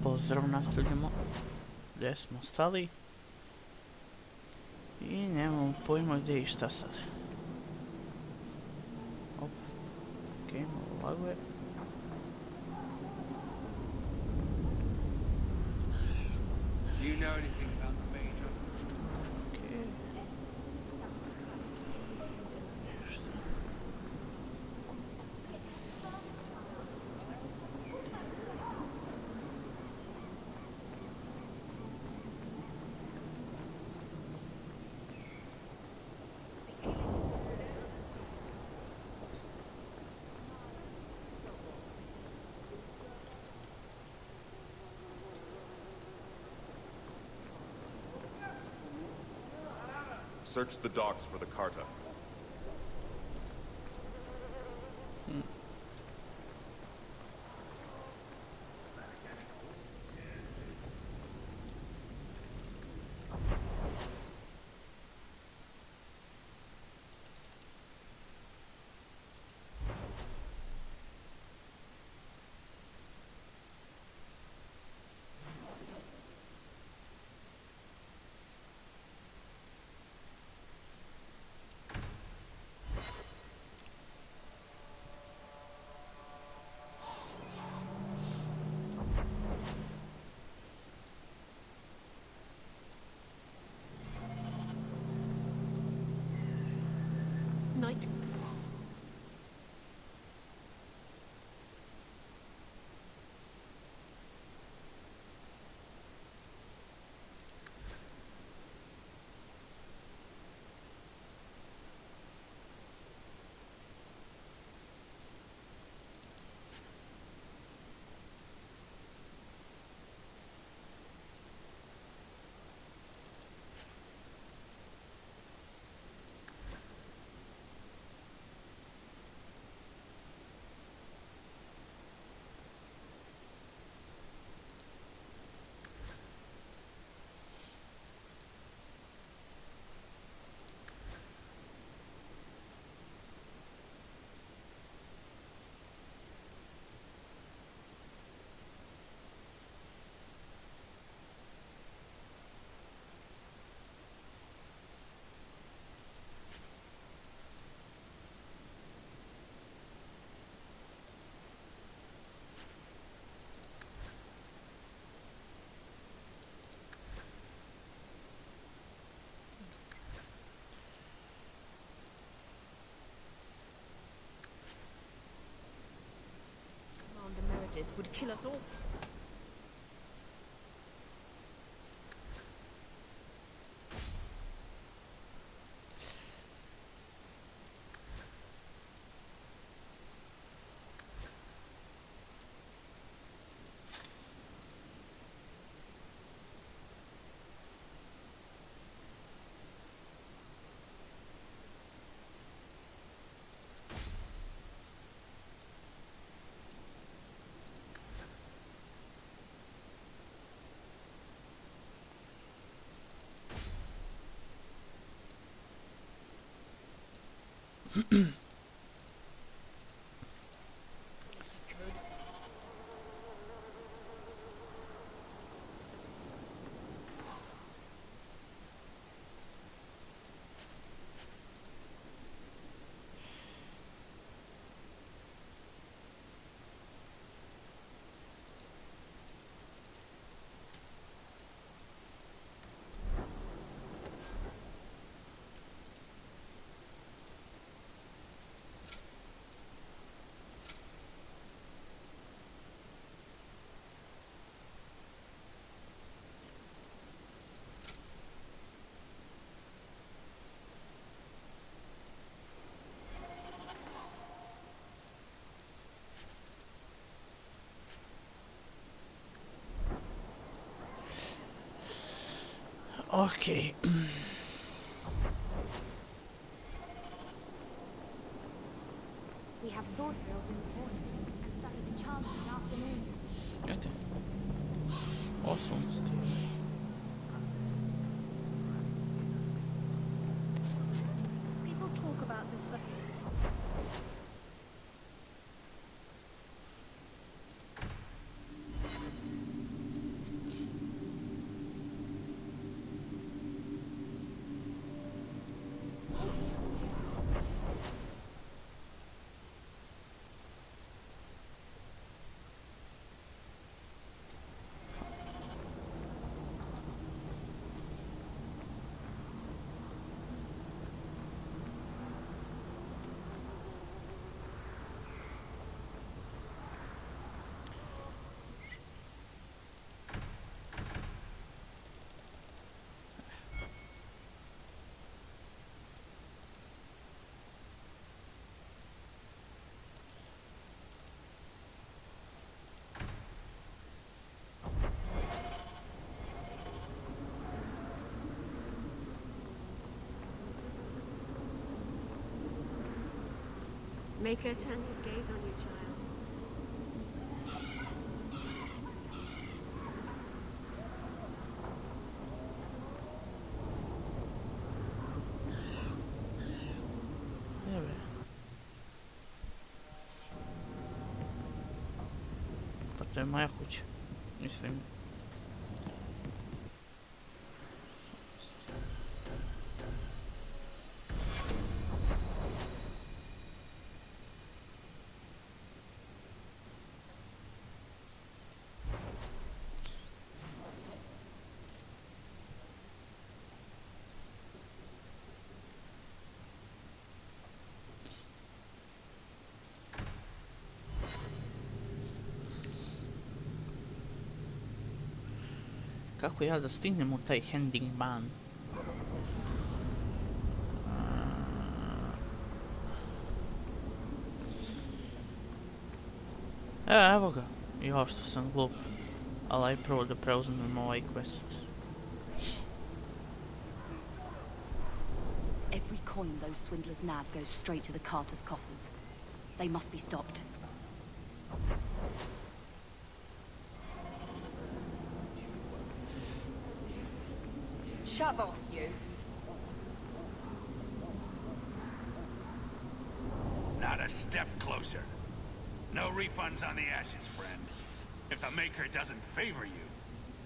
Pozdrav, nastavljamo gdje smo stali i nemamo pojma gdje i šta sad. Opa, ok, malo laguje. Do you know anything about the Major? Okay. Search the docks for the Carta. Night. Would kill us all. Okay. We have sword drills in the morning and study the charms in the afternoon. Okay. Awesome. People talk about the Make her turn his gaze on you, child. Evo. Pa to je moja kuća. Mislim. Kako ja da stignem u taj handing ban? Evo ga. Ja što sam glup. Ali aj prvo da preuzmem ovaj quest. Every coin those swindlers nab goes straight to the carter's coffers. They must be stopped. Shove off, you. Not a step closer. No refunds on the ashes, friend. If the Maker doesn't favor you,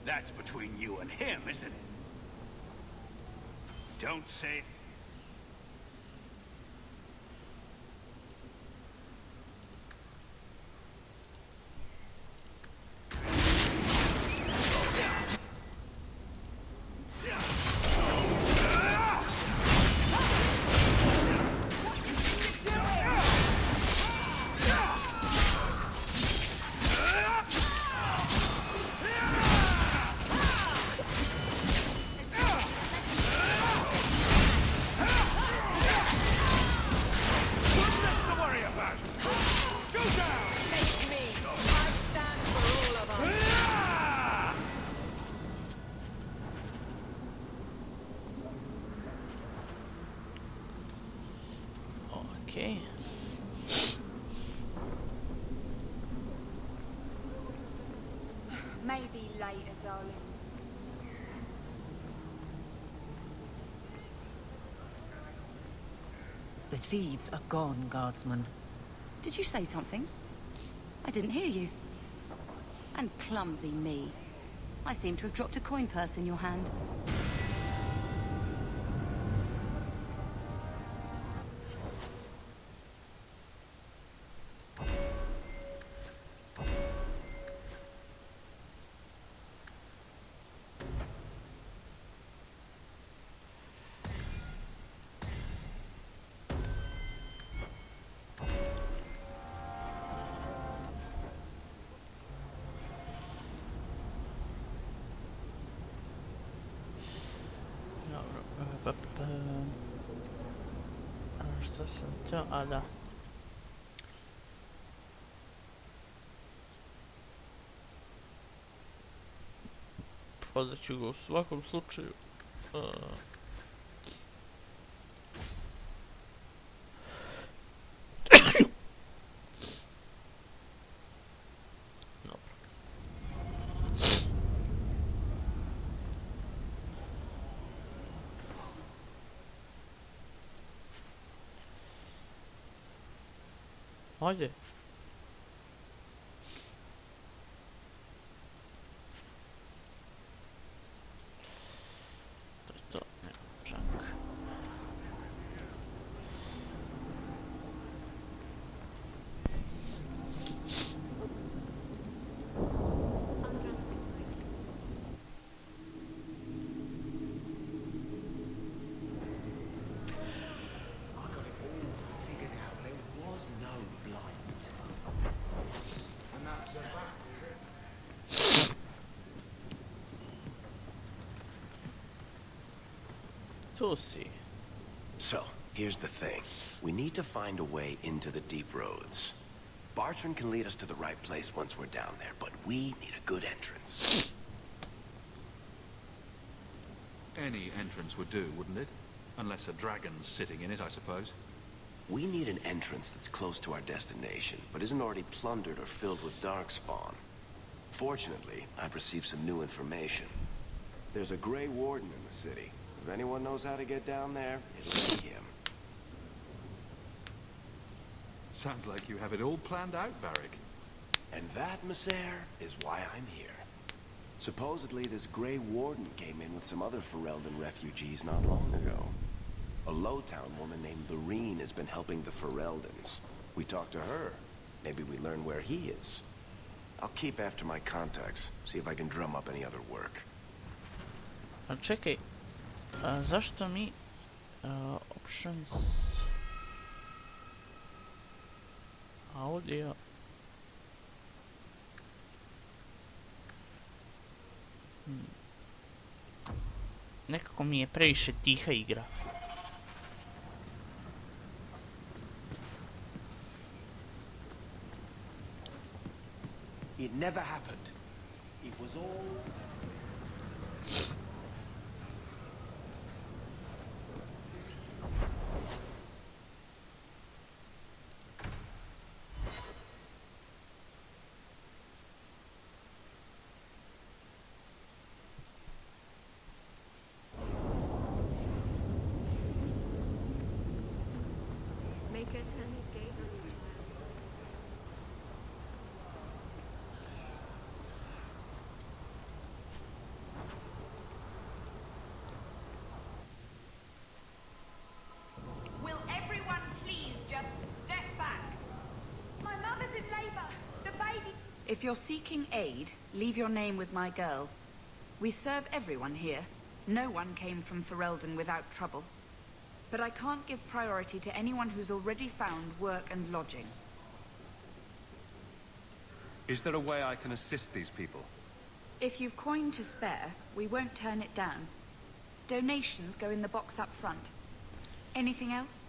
that's between you and him, isn't it? Don't say... Okay. Maybe later, darling. The thieves are gone, guardsman. Did you say something? I didn't hear you. And clumsy me. I seem to have dropped a coin purse in your hand. Šta sam to? A da. Prodat ću ga u svakom slučaju. Hajde. To je to, nema čak. Tu si. So, here's the thing. We need to find a way into the deep roads. Bartrand can lead us to the right place once we're down there, but we need a good entrance. Any entrance would do, wouldn't it? Unless a dragon's sitting in it, I suppose. We need an entrance that's close to our destination, but isn't already plundered or filled with darkspawn. Fortunately, I've received some new information. There's a Grey Warden in the city. If anyone knows how to get down there, it'll be him. Sounds like you have it all planned out, Varric. And that, Messer, is why I'm here. Supposedly, this Grey Warden came in with some other Fereldena refugees not long ago. A Lowtown woman named Lorene has been helping the Fereldens. We talked to her. Maybe we learn where he is. I'll keep after my contacts, see if I can drum up any other work. A čekaj, zašto mi options audio nekako mi je previše tiha igra. It never happened. It was all... Make her turn his gaze on you, child. Will everyone please just step back? My mother's in labor. The baby... If you're seeking aid, leave your name with my girl. We serve everyone here. No one came from Fereldena without trouble. But I can't give priority to anyone who's already found work and lodging. Is there a way I can assist these people? If you've coin to spare, we won't turn it down. Donations go in the box up front. Anything else?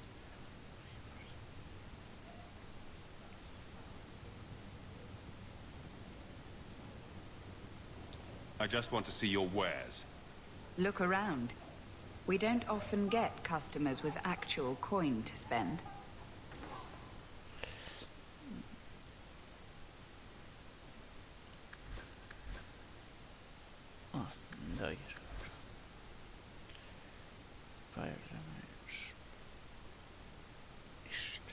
I just want to see your wares. Look around. We don't often get customers with actual coin to spend. Ah, da ir. Fire damage. İşte.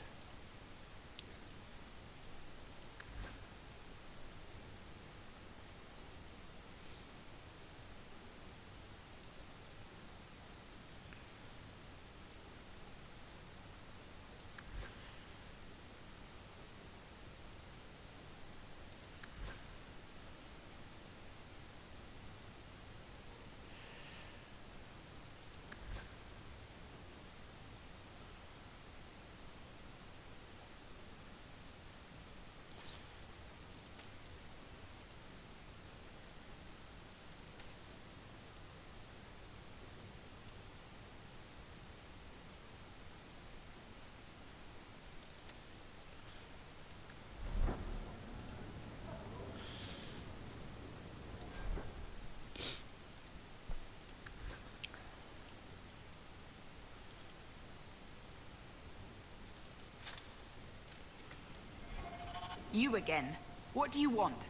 You again. What do you want?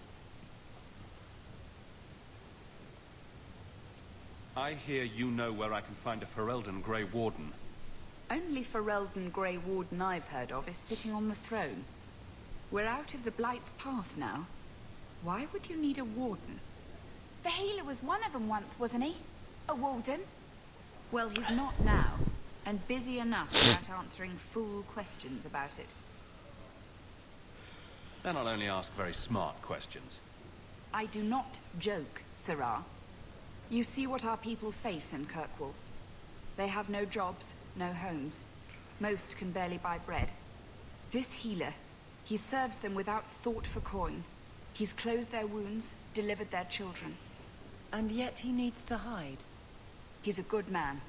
I hear you know where I can find a Fereldena Grey Warden. Only Fereldena Grey Warden I've heard of is sitting on the throne. We're out of the Blight's path now. Why would you need a warden? The healer was one of them once, wasn't he? A warden? Well, he's not now, and busy enough without answering fool questions about it. Then I'll only ask very smart questions. I do not joke, Sirrah. You see what our people face in Kirkwalla. They have no jobs, no homes. Most can barely buy bread. This healer, he serves them without thought for coin. He's closed their wounds, delivered their children. And yet he needs to hide. He's a good man.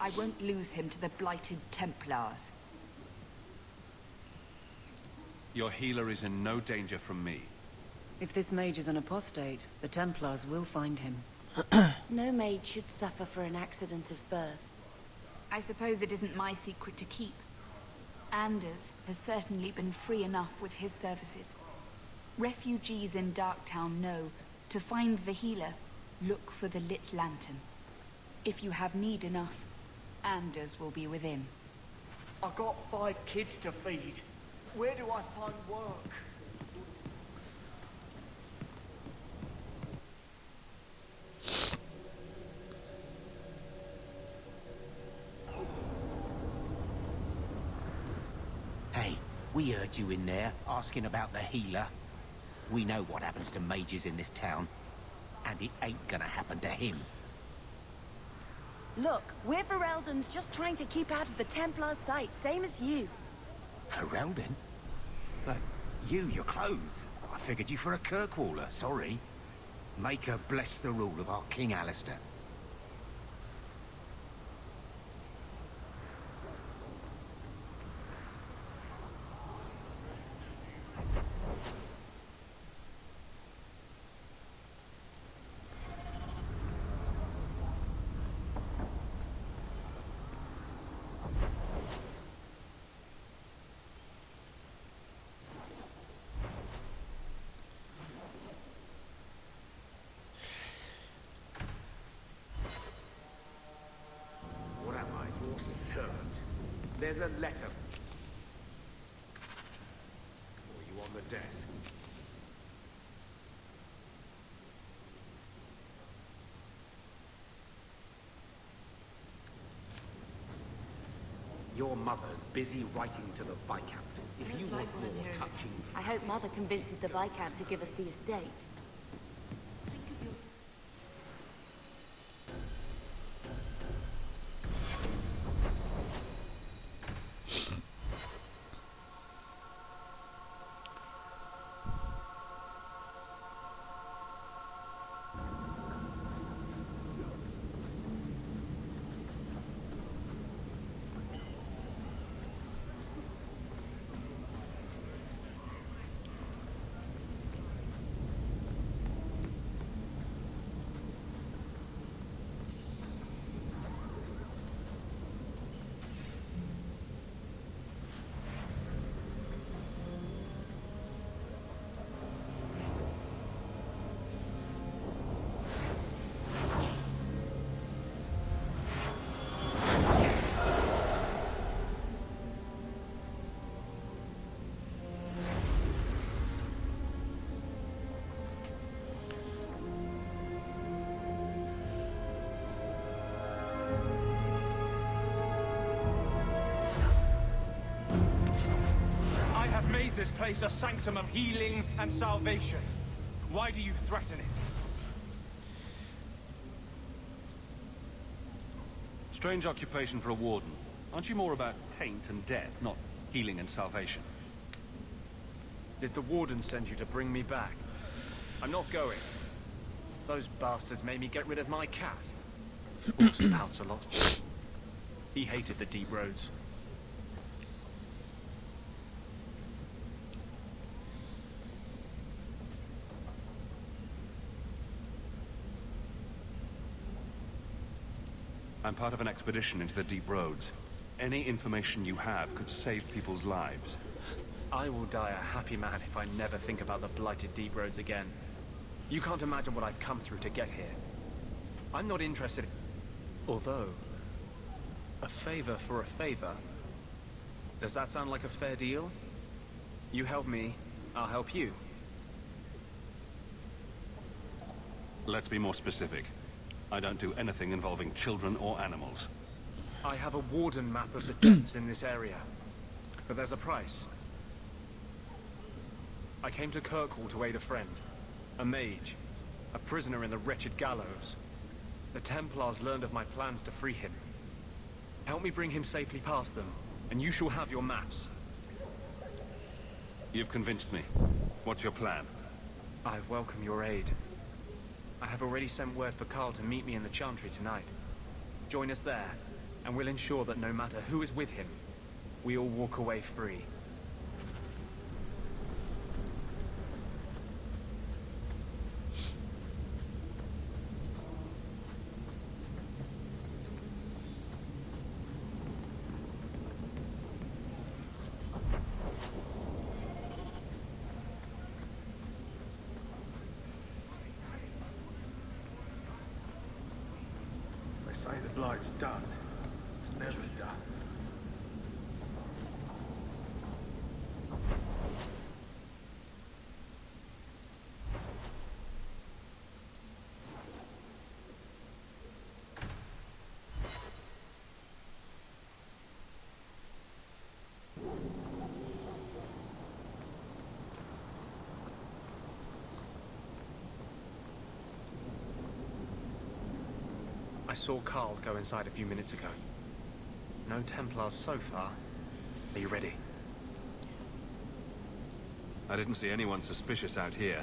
I won't lose him to the blighted Templars. Your healer is in no danger from me. If this mage is an apostate, the Templars will find him. No maid should suffer for an accident of birth. I suppose it isn't my secret to keep. Anders has certainly been free enough with his services. Refugees in Darktown know to find the healer, look for the lit lantern. If you have need enough, Anders will be within. I got 5 kids to feed. Where do I find work? Hey, we heard you in there asking about the healer. We know what happens to mages in this town, and it ain't gonna happen to him. Look, we're Fereldens just trying to keep out of the Templar's sight, same as you. Ferelden? But your clothes. I figured you for a Kirkwaller, sorry. Make her bless the rule of our King Alistair. There's a letter for you on the desk. Your mother's busy writing to the Viscount. If you want more touching... I hope Mother convinces the Viscount to give us the estate. This place a sanctum of healing and salvation. Why do you threaten it? Strange occupation for a warden. Aren't you more about taint and death, not healing and salvation? Did the warden send you to bring me back? I'm not going. Those bastards made me get rid of my cat. Walks and pouts a lot. He hated the deep roads. I'm part of an expedition into the deep roads. Any information you have could save people's lives. I will die a happy man if I never think about the blighted deep roads again. You can't imagine what I've come through to get here. I'm not interested... Although... a favor for a favor... Does that sound like a fair deal? You help me, I'll help you. Let's be more specific. I don't do anything involving children or animals. I have a warden map of the depths in this area. But there's a price. I came to Kirkwall to aid a friend. A mage. A prisoner in the wretched gallows. The Templars learned of my plans to free him. Help me bring him safely past them, and you shall have your maps. You've convinced me. What's your plan? I welcome your aid. I have already sent word for Carl to meet me in the Chantry tonight. Join us there, and we'll ensure that no matter who is with him, we all walk away free. blight's done, it's never done. I saw Carl go inside a few minutes ago. No Templars so far. Are you ready? I didn't see anyone suspicious out here.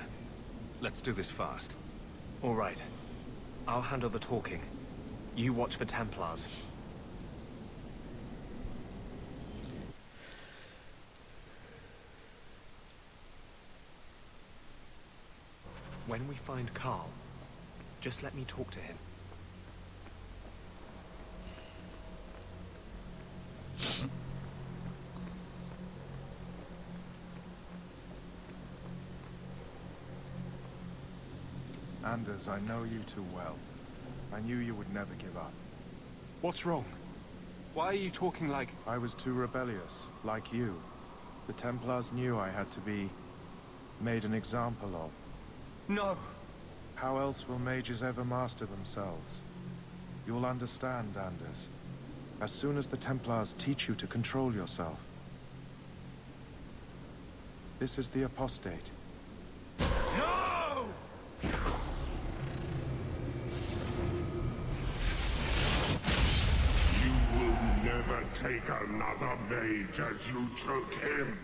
Let's do this fast. All right. I'll handle the talking. You watch for Templars. When we find Carl, just let me talk to him. Anders, I know you too well. I knew you would never give up. What's wrong? Why are you talking like... I was too rebellious, like you. The Templars knew I had to be made an example of. No! How else will mages ever master themselves? You'll understand, Anders. As soon as the Templars teach you to control yourself. This is the apostate. No! You will never take another mage as you took him.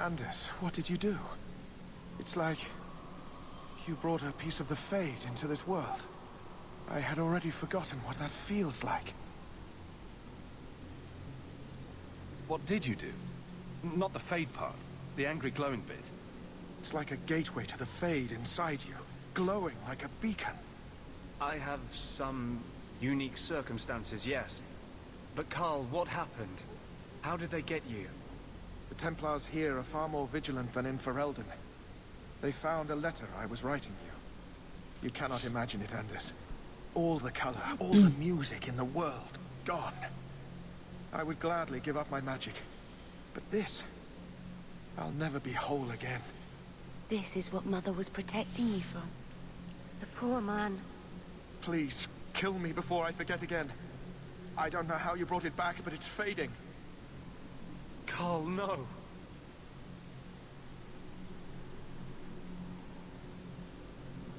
Anders, what did you do? It's like you brought a piece of the Fade into this world. I had already forgotten what that feels like. What did you do? Not the Fade part, the angry glowing bit. It's like a gateway to the Fade inside you, glowing like a beacon. I have some unique circumstances, yes. But Carl, what happened? How did they get you? The Templars here are far more vigilant than in Fereldena. They found a letter I was writing you. You cannot imagine it, Anders. All the color, all the music in the world, gone. I would gladly give up my magic. But this, I'll never be whole again. This is what Mother was protecting me from. The poor man. Please, kill me before I forget again. I don't know how you brought it back, but it's fading. Carl, no.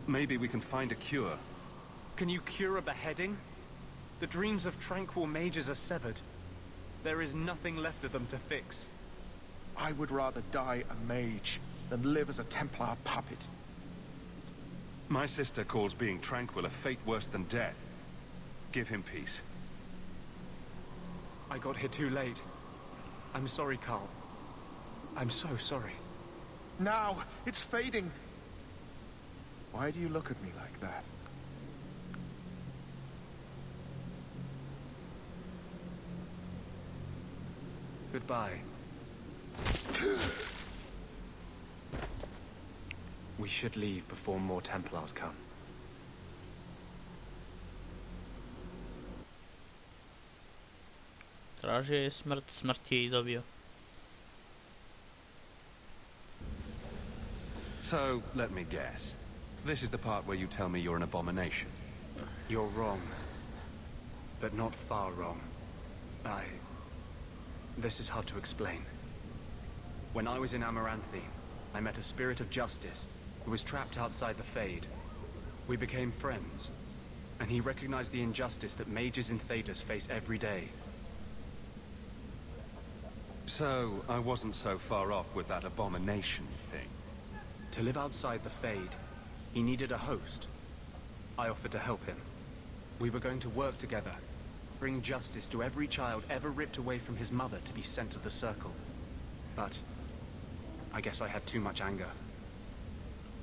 Maybe we can find a cure. Can you cure a beheading? The dreams of tranquil mages are severed. There is nothing left of them to fix. I would rather die a mage than live as a Templar puppet. My sister calls being tranquil a fate worse than death. Give him peace. I got here too late. I'm sorry, Carl. I'm so sorry. Now, it's fading. Why do you look at me like that? Goodbye. We should leave before more Templars come. Tražio je smrt, smrt je I dobio. So, let me guess. This is the part where you tell me you're an abomination. You're wrong. But not far wrong. This is hard to explain. When I was in Amaranthine, I met a spirit of justice who was trapped outside the Fade. We became friends, and he recognized the injustice that mages in Thedas face every day. So, I wasn't so far off with that abomination thing. To live outside the Fade, he needed a host. I offered to help him. We were going to work together, bring justice to every child ever ripped away from his mother to be sent to the Circle. But I guess I had too much anger.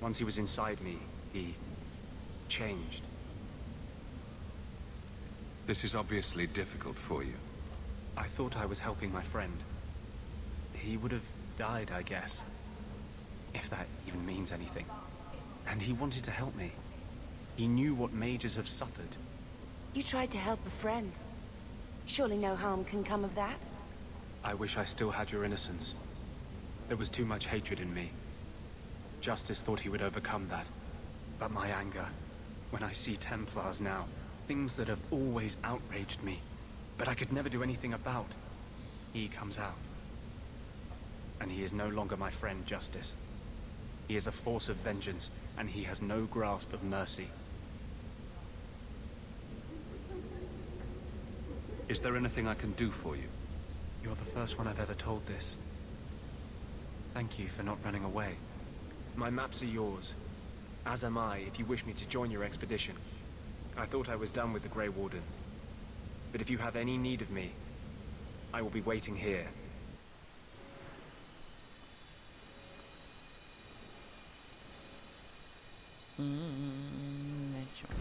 Once he was inside me, he changed. This is obviously difficult for you. I thought I was helping my friend. He would have died, I guess. If that even means anything. And he wanted to help me. He knew what mages have suffered. You tried to help a friend. Surely no harm can come of that? I wish I still had your innocence. There was too much hatred in me. Justice thought he would overcome that. But my anger, when I see Templars now, things that have always outraged me, but I could never do anything about, he comes out. And he is no longer my friend, Justice. He is a force of vengeance, and he has no grasp of mercy. Is there anything I can do for you? You're the first one I've ever told this. Thank you for not running away. My maps are yours, as am I if you wish me to join your expedition. I thought I was done with the Grey Wardens. But if you have any need of me, I will be waiting here. Nećemo.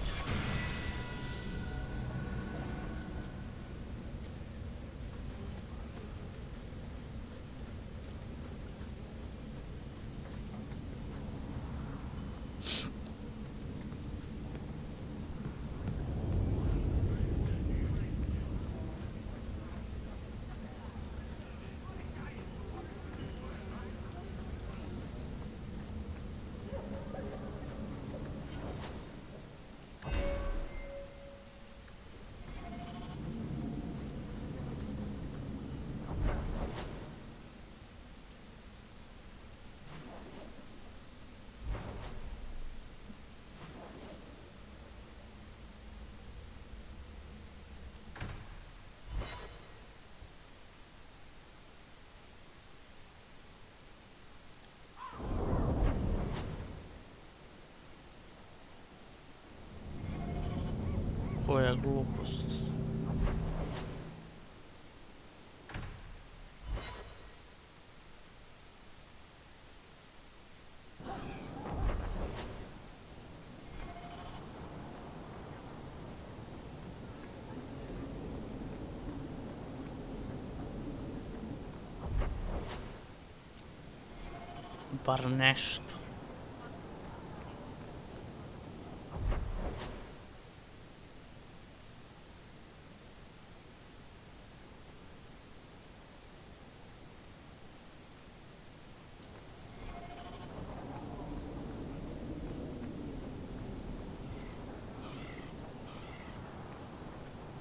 Koja glupost. Bar nešto.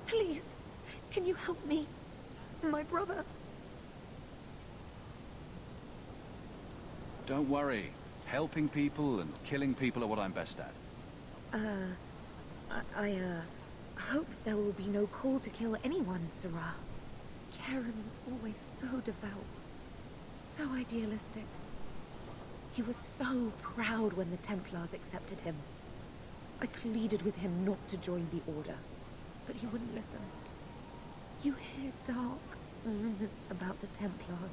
Please, can you help me? My brother. Don't worry. Helping people and killing people are what I'm best at. I hope there will be no call to kill anyone, Sarah. Karen was always so devout. So idealistic. He was so proud when the Templars accepted him. I pleaded with him not to join the Order, but he wouldn't listen. You hear dark rumors about the Templars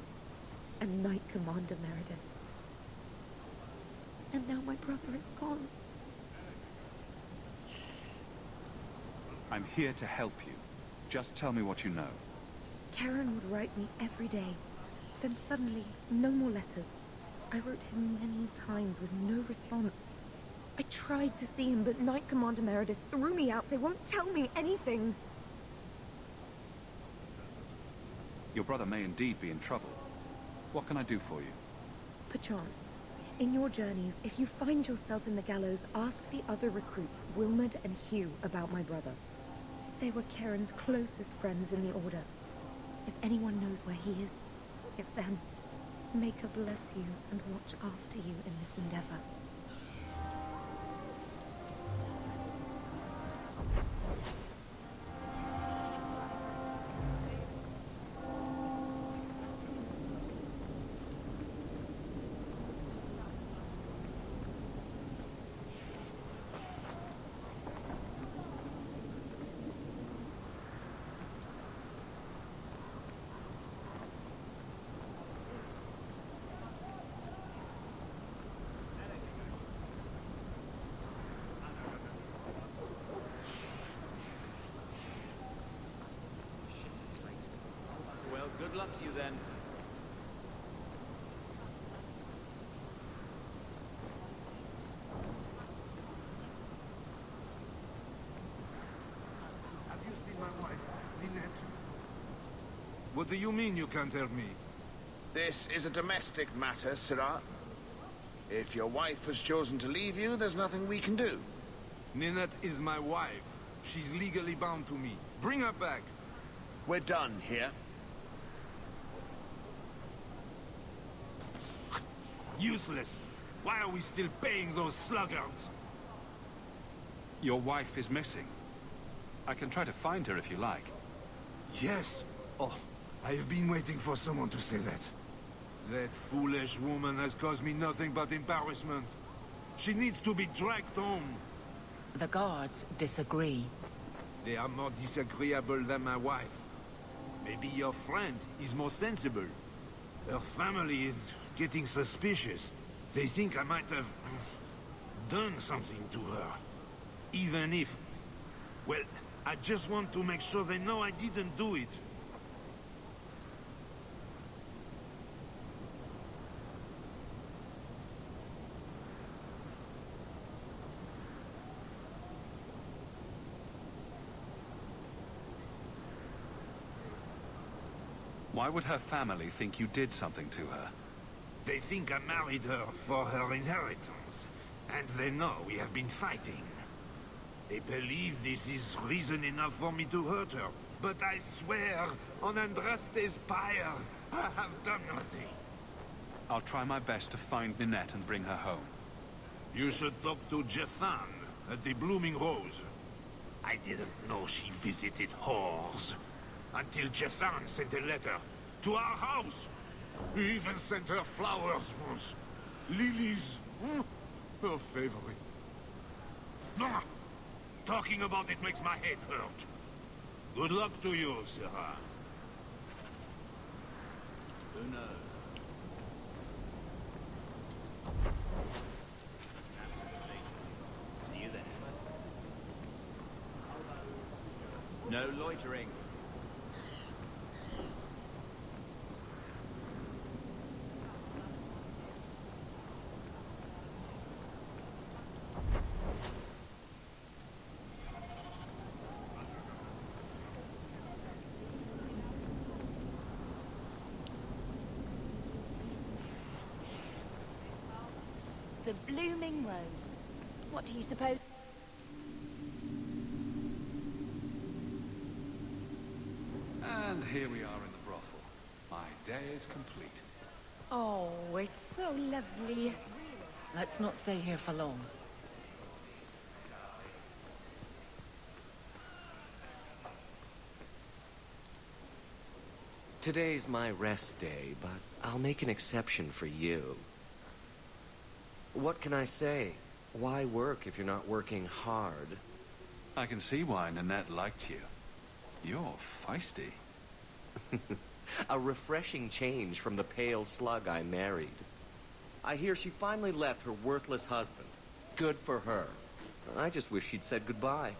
and Knight Commander Meredith. And now my brother is gone. I'm here to help you. Just tell me what you know. Karen would write me every day. Then suddenly, no more letters. I wrote him many times with no response. I tried to see him, but Knight Commander Meredith threw me out. They won't tell me anything. Your brother may indeed be in trouble. What can I do for you? Perchance. In your journeys, if you find yourself in the gallows, ask the other recruits, Wilmerd and Hugh, about my brother. They were Karen's closest friends in the Order. If anyone knows where he is, it's them. May God bless you and watch after you in this endeavor. Well, good luck to you then. Have you seen my wife, Lynette? What do you mean you can't help me? This is a domestic matter, Sirrah. If your wife has chosen to leave you, there's nothing we can do. Ninette is my wife. She's legally bound to me. Bring her back. We're done here. Useless. Why are we still paying those sluggards? Your wife is missing. I can try to find her if you like. Yes. Oh, I have been waiting for someone to say that. That foolish woman has caused me nothing but embarrassment. She needs to be dragged home. The guards disagree. They are more disagreeable than my wife. Maybe your friend is more sensible. Her family is getting suspicious. They think I might have done something to her. Even if... Well, I just want to make sure they know I didn't do it. Why would her family think you did something to her? They think I married her for her inheritance, and they know we have been fighting. They believe this is reason enough for me to hurt her, but I swear, on Andraste's pyre, I have done nothing. I'll try my best to find Ninette and bring her home. You should talk to Jethan at the Blooming Rose. I didn't know she visited whores, until Jethan sent a letter to our house. He even sent her flowers once. Lilies. Her favorite. Ah, talking about it makes my head hurt. Good luck to you, Sarah. Who knows? See you there. No loitering. The blooming rose. What do you suppose? And here we are in the brothel. My day is complete. Oh, it's so lovely. Let's not stay here for long. Today's my rest day, but I'll make an exception for you. What can I say? Why work if you're not working hard? I can see why Nanette liked you. You're feisty. A refreshing change from the pale slug I married. I hear she finally left her worthless husband. Good for her. I just wish she'd said goodbye.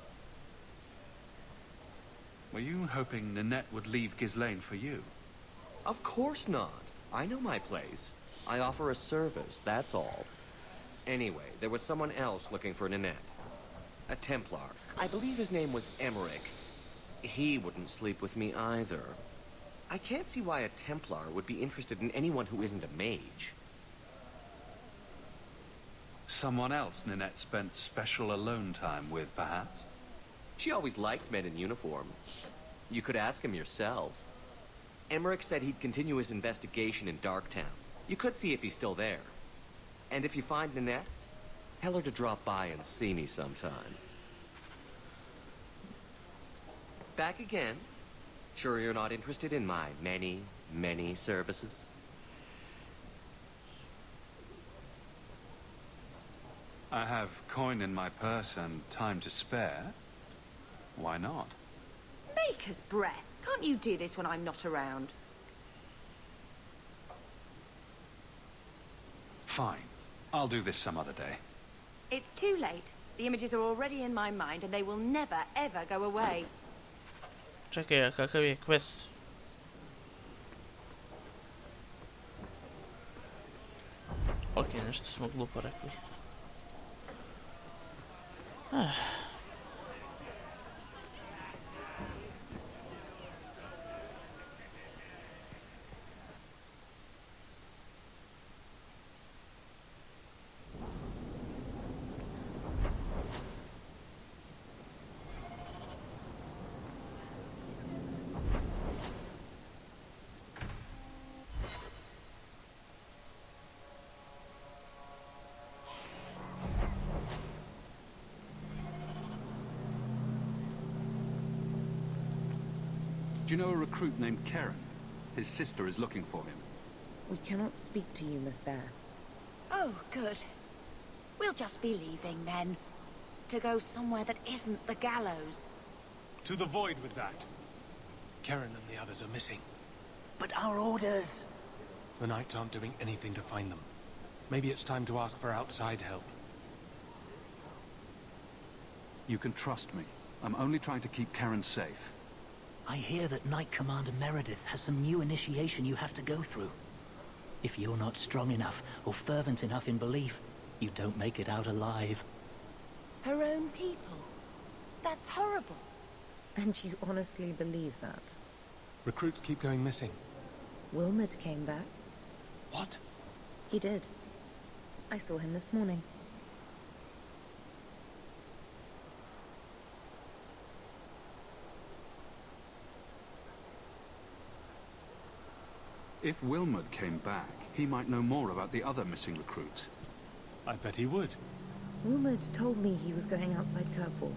Were you hoping Nanette would leave Ghislaine for you? Of course not. I know my place. I offer a service, that's all. Anyway, there was someone else looking for Nanette. A Templar. I believe his name was Emmerich. He wouldn't sleep with me either. I can't see why a Templar would be interested in anyone who isn't a mage. Someone else Nanette spent special alone time with, perhaps? She always liked men in uniform. You could ask him yourself. Emmerich said he'd continue his investigation in Darktown. You could see if he's still there. And if you find Nanette, tell her to drop by and see me sometime. Back again? Sure you're not interested in my many, many services? I have coin in my purse and time to spare. Why not? Maker's breath. Can't you do this when I'm not around? Fine. I'll do this some other day. It's too late. The images are already in my mind and they will never, ever go away. Čekaj, a kakav je quest? Ok, nešto smo glupo rekli. Do you know a recruit named Karen? His sister is looking for him. We cannot speak to you, Monsieur. Oh, good. We'll just be leaving then. To go somewhere that isn't the gallows. To the void with that. Karen and the others are missing. But our orders... The Knights aren't doing anything to find them. Maybe it's time to ask for outside help. You can trust me. I'm only trying to keep Karen safe. I hear that Knight Commander Meredith has some new initiation you have to go through. If you're not strong enough or fervent enough in belief, you don't make it out alive. Her own people? That's horrible. And you honestly believe that? Recruits keep going missing. Wilmot came back. What? He did. I saw him this morning. If Wilmot came back, he might know more about the other missing recruits. I bet he would. Wilmot told me he was going outside Kirkwalla.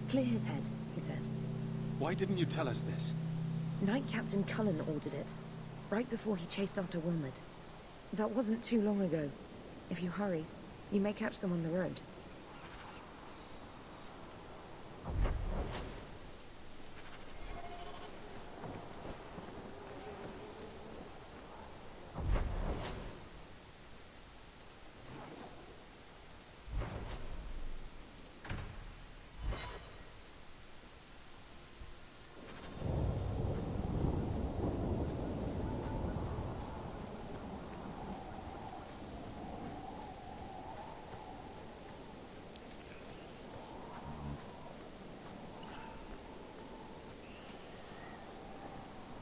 Clear his head, he said. Why didn't you tell us this? Knight Captain Cullen ordered it, right before he chased after Wilmot. That wasn't too long ago. If you hurry, you may catch them on the road.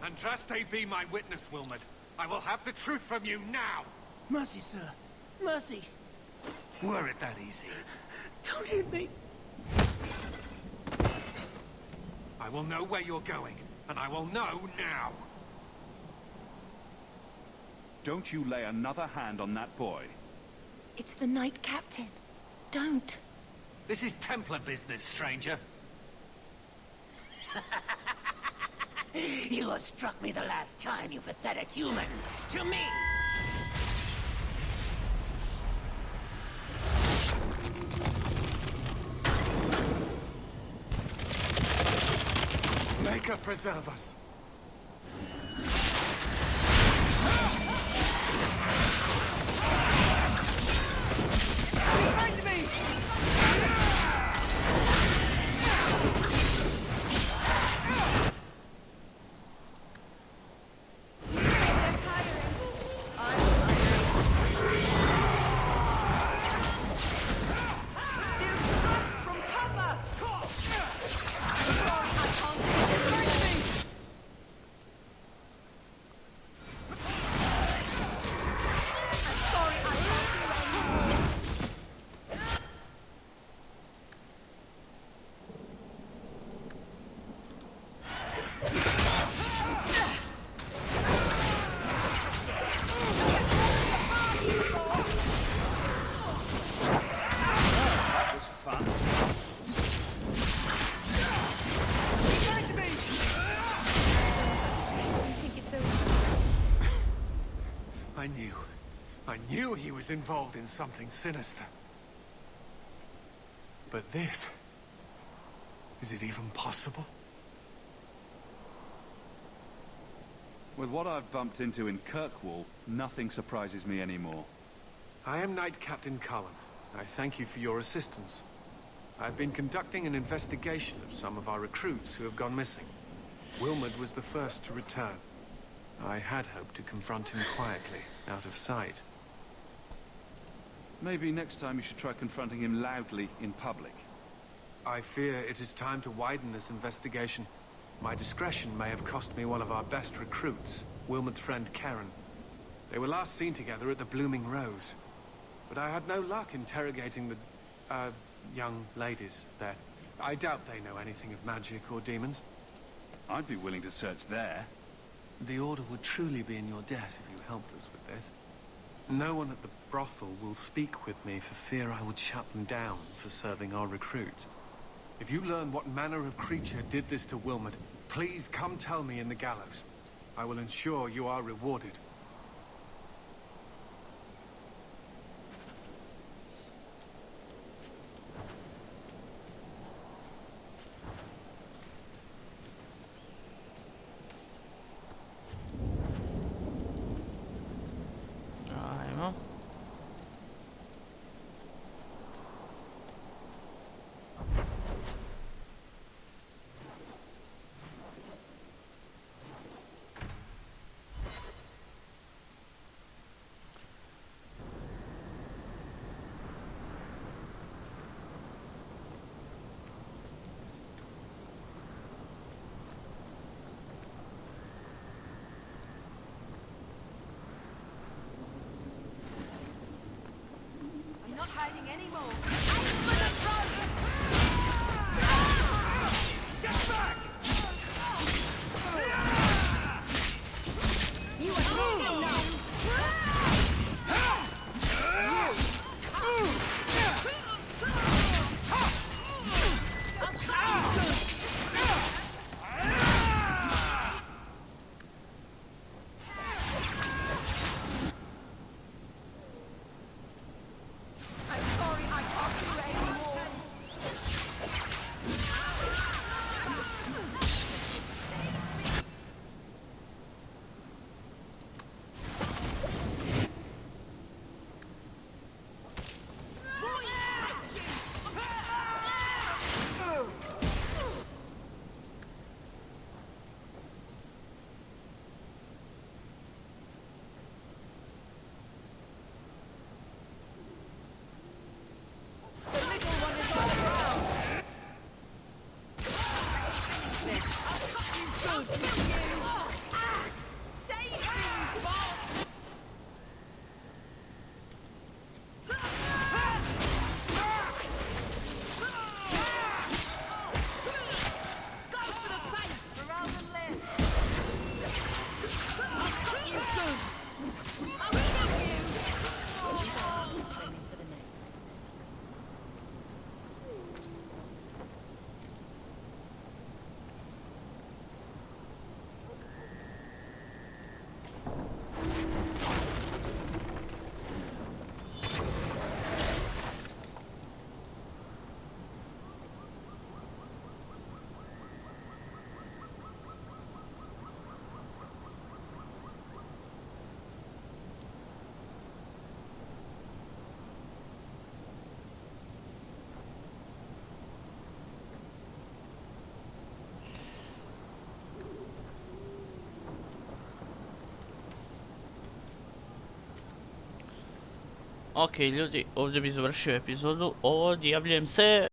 And just they be my witness, Wilmot. I will have the truth from you now. Mercy, sir. Mercy. Were it that easy? Don't hit me. I will know where you're going, and I will know now. Don't you lay another hand on that boy. It's the Knight Captain. Don't. This is Templar business, stranger. You have struck me the last time, you pathetic human. To me! Maker preserve us. Behind me! I knew he was involved in something sinister. But this... is it even possible? With what I've bumped into in Kirkwall, nothing surprises me anymore. I am Knight Captain Cullen. I thank you for your assistance. I've been conducting an investigation of some of our recruits who have gone missing. Wilmot was the first to return. I had hoped to confront him quietly, out of sight. Maybe next time you should try confronting him loudly in public. I fear it is time to widen this investigation. My discretion may have cost me one of our best recruits, Wilmot's friend Karen. They were last seen together at the Blooming Rose. But I had no luck interrogating the, young ladies there. I doubt they know anything of magic or demons. I'd be willing to search there. The Order would truly be in your debt if you helped us with this. No one at the brothel will speak with me for fear I would shut them down for serving our recruits. If you learn what manner of creature did this to Wilmot, please come tell me in the gallows. I will ensure you are rewarded. Not hiding anymore. Get back! You are leaving now. I'm sorry, I can't Ok ljudi, ovdje bi završio epizodu, odjavljujem se.